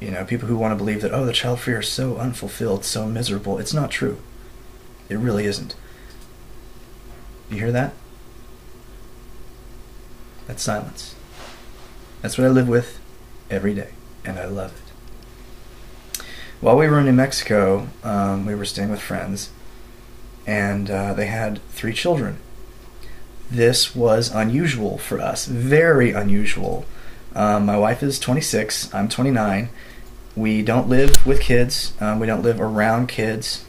You know, people who want to believe that, oh, the child free are so unfulfilled, so miserable. It's not true. It really isn't. You hear that? That's silence. That's what I live with every day, and I love it. While we were in New Mexico, we were staying with friends, and they had 3 children. This was unusual for us, very unusual. My wife is 26, I'm 29. We don't live with kids, we don't live around kids,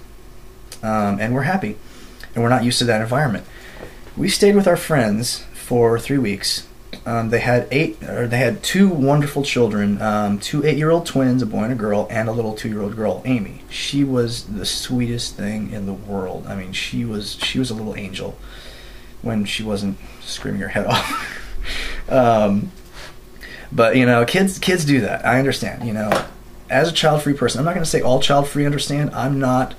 and we're happy, and we're not used to that environment. We stayed with our friends for 3 weeks. They had 2 wonderful children, 2 8-year-old twins, a boy and a girl, and a little 2-year-old girl, Amy. She was the sweetest thing in the world. I mean, she was a little angel when she wasn't screaming her head off. But you know, kids do that. I understand. You know, as a child-free person, I'm not going to say all child-free understand. I'm not,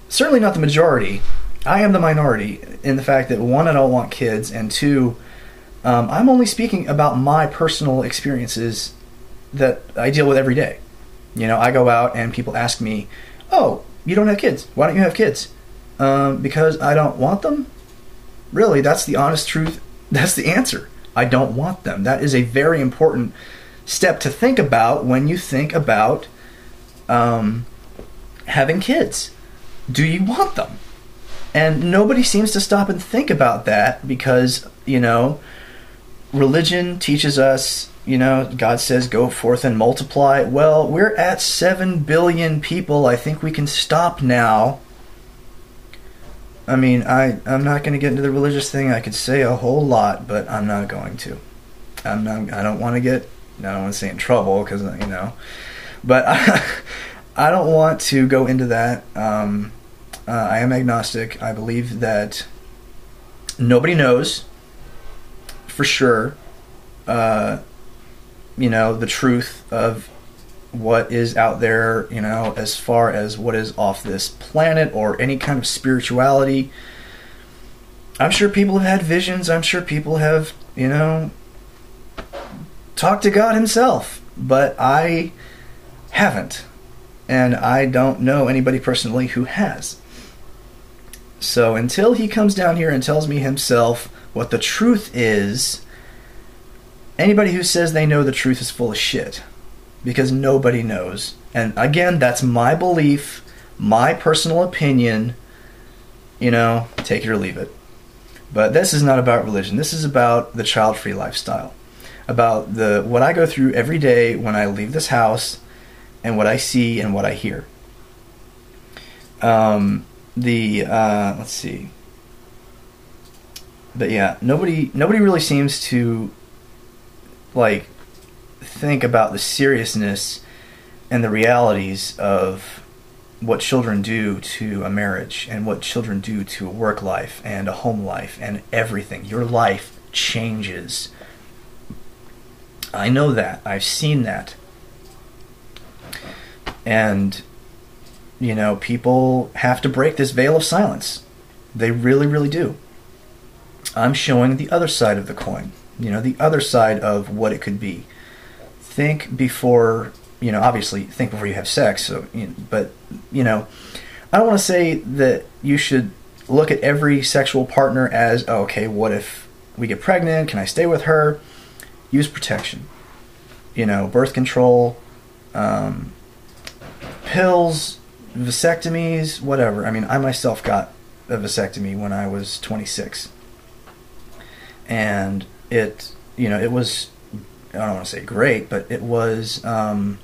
certainly not the majority. I am the minority in the fact that 1, I don't want kids, and 2, I'm only speaking about my personal experiences that I deal with every day. You know, I go out and people ask me, oh, you don't have kids. Why don't you have kids? Because I don't want them? Really, that's the honest truth. That's the answer. I don't want them. That is a very important step to think about when you think about having kids. Do you want them? And nobody seems to stop and think about that because, you know, religion teaches us, you know, God says go forth and multiply. Well, we're at 7 billion people. I think we can stop now. I mean, I'm not going to get into the religious thing. I could say a whole lot, but I'm not going to. I don't want to say in trouble because, you know, but I don't want to go into that. I am agnostic. I believe that nobody knows for sure, you know, the truth of what is out there, you know, as far as what is off this planet or any kind of spirituality. I'm sure people have had visions. I'm sure people have, you know, talked to God himself, but I haven't. And I don't know anybody personally who has. So until he comes down here and tells me himself what the truth is, anybody who says they know the truth is full of shit. Because nobody knows. And again, that's my belief, my personal opinion. You know, take it or leave it. But this is not about religion. This is about the child-free lifestyle. About what I go through every day when I leave this house and what I see and what I hear. Let's see. But yeah, nobody really seems to like think about the seriousness and the realities of what children do to a marriage and what children do to a work life and a home life and everything. Your life changes. I know that. I've seen that. And you know, people have to break this veil of silence. They really, really do. I'm showing the other side of the coin. You know, the other side of what it could be. Think before, you know, obviously think before you have sex. So, but, you know, I don't want to say that you should look at every sexual partner as, oh, okay, what if we get pregnant? Can I stay with her? Use protection. You know, birth control, pills, vasectomies, whatever. I mean, I myself got a vasectomy when I was 26. And it, you know, it was, I don't want to say great, but it was the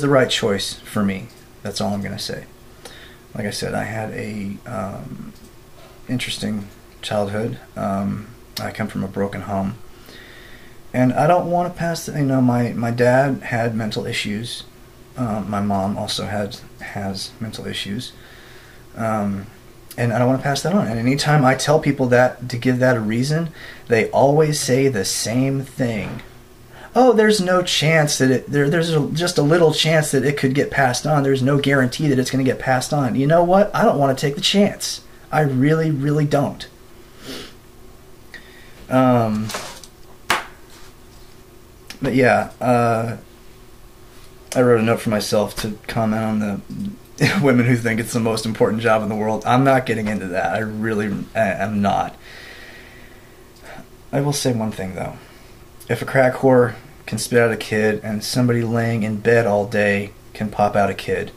right choice for me. That's all I'm going to say. Like I said, I had a interesting childhood. I come from a broken home. And I don't want to pass, you know, my dad had mental issues. My mom also has mental issues. And I don't want to pass that on. And anytime I tell people that, to give that a reason, they always say the same thing. Oh, there's no chance that there's just a little chance that it could get passed on. There's no guarantee that it's going to get passed on. You know what? I don't want to take the chance. I really, really don't. But yeah, I wrote a note for myself to comment on the women who think it's the most important job in the world. I'm not getting into that. I really am not. I will say one thing, though. If a crack whore can spit out a kid and somebody laying in bed all day can pop out a kid,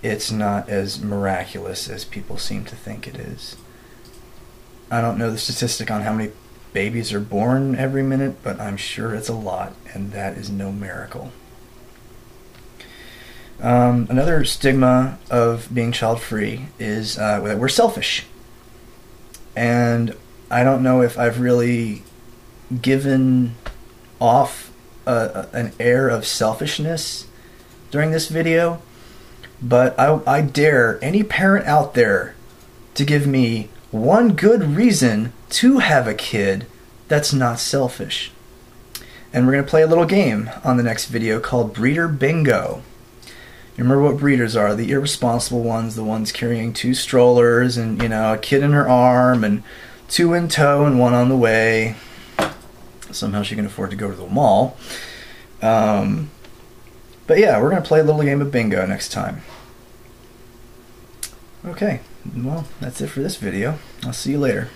it's not as miraculous as people seem to think it is. I don't know the statistic on how many babies are born every minute, but I'm sure it's a lot, and that is no miracle. Another stigma of being child-free is that we're selfish. And I don't know if I've really given off an air of selfishness during this video, but I dare any parent out there to give me one good reason to have a kid that's not selfish. And we're going to play a little game on the next video called Breeder Bingo. You remember what breeders are? The irresponsible ones, the ones carrying 2 strollers and, you know, a kid in her arm and 2 in tow and 1 on the way. Somehow she can afford to go to the mall. But yeah, we're going to play a little game of bingo next time. Okay, well, that's it for this video. I'll see you later.